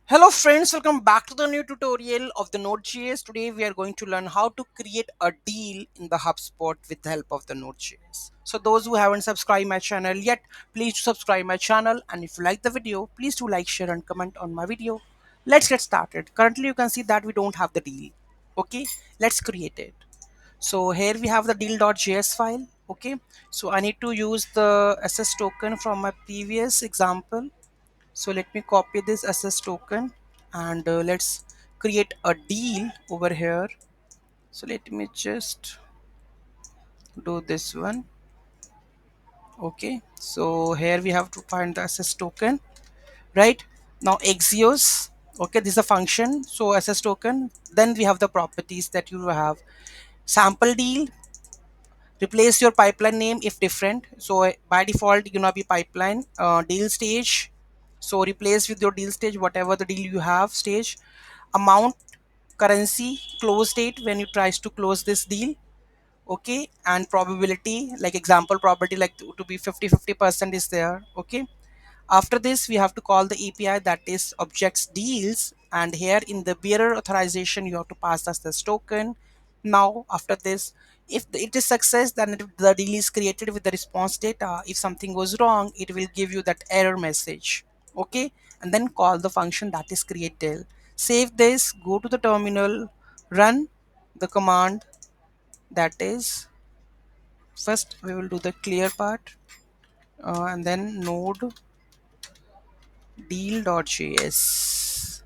Hello friends, welcome back to the new tutorial of the Node.js. Today we are going to learn how to create a deal in the HubSpot with the help of the Node.js. So those who haven't subscribed my channel yet, please subscribe my channel, and if you like the video, please do like, share and comment on my video. Let's get started. Currently you can see that we don't have the deal. Okay, let's create it. So here we have the deal.js file. Okay, so I need to use the SS token from my previous example. So let me copy this SS token and let's create a deal over here. So let me just do this one. Okay, so here we have to find the SS token, right? Now Axios. Okay, this is a function. So SS token, then we have the properties that you have. Sample deal, replace your pipeline name if different. So by default you're gonna be pipeline deal stage. So replace with your deal stage whatever the deal you have stage. Amount, currency, close date when you tries to close this deal. Okay, and probability, like example probability like to be 50% is there. Okay, after this we have to call the API, that is objects deals, and here in the bearer authorization you have to pass us this token. Now after this, if it is success, then the deal is created with the response data. If something goes wrong, it will give you that error message. Okay, and then call the function that is created. Save this, go to the terminal, run the command, that is, first we will do the clear part, and then node deal.js.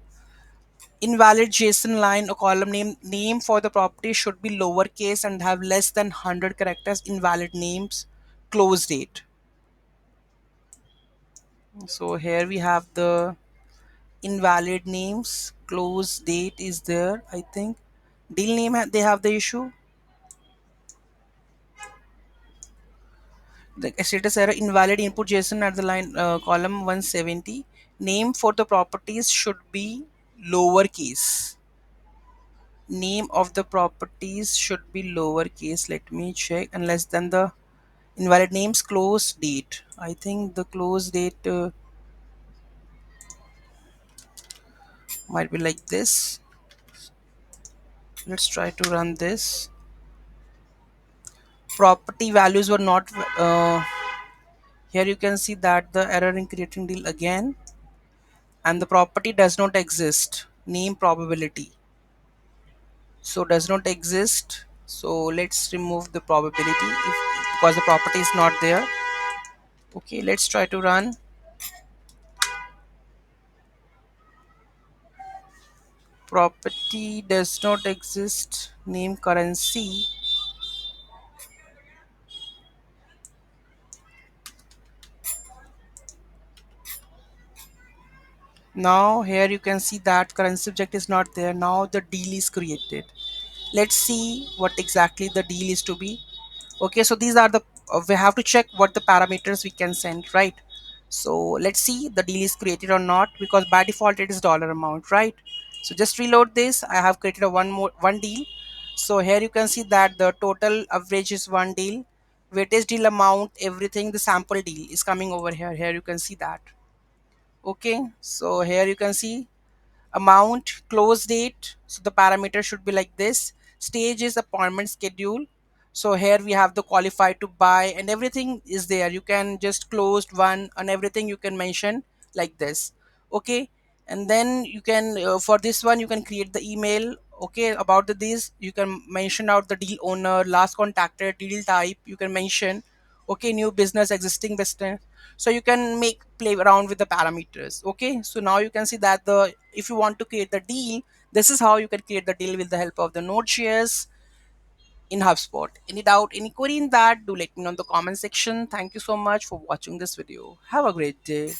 Invalid JSON line or column name for the property should be lowercase and have less than 100 characters. Invalid names, close date. So here we have the invalid names, close date is there. I think deal name they have the issue. The status error, invalid input JSON at the line column 170. Name for the properties should be lowercase. Name of the properties should be lowercase. Let me check. And less than the invalid names, close date. I think the close date might be like this. Let's try to run this. Property values were not here. You can see that the error in creating deal again, and the property does not exist. Name probability, so does not exist. So let's remove the probability because the property is not there. Okay, let's try to run. Property does not exist. Name currency. Now here you can see that currency object is not there. Now the deal is created. Let's see what exactly the deal is to be. Okay, so these are the we have to check what the parameters we can send, right? So let's see the deal is created or not, because by default it is dollar amount, right? So just reload this. I have created a one deal. So here you can see that the total average is one deal, weightage deal amount, everything, the sample deal is coming over here. Here you can see that. Okay, so here you can see amount, close date. So the parameter should be like this. Stage is appointment schedule. So here we have the qualified to buy and everything is there. You can just closed one and everything you can mention like this. Okay, and then you can for this one you can create the email. Okay, about this you can mention out the deal owner, last contacted, deal type you can mention. Okay, new business, existing business. So you can make play around with the parameters. Okay, so now you can see that the if you want to create the deal, this is how you can create the deal with the help of the Node.js in HubSpot. Any doubt, any query in that, do let me know in the comment section. Thank you so much for watching this video. Have a great day.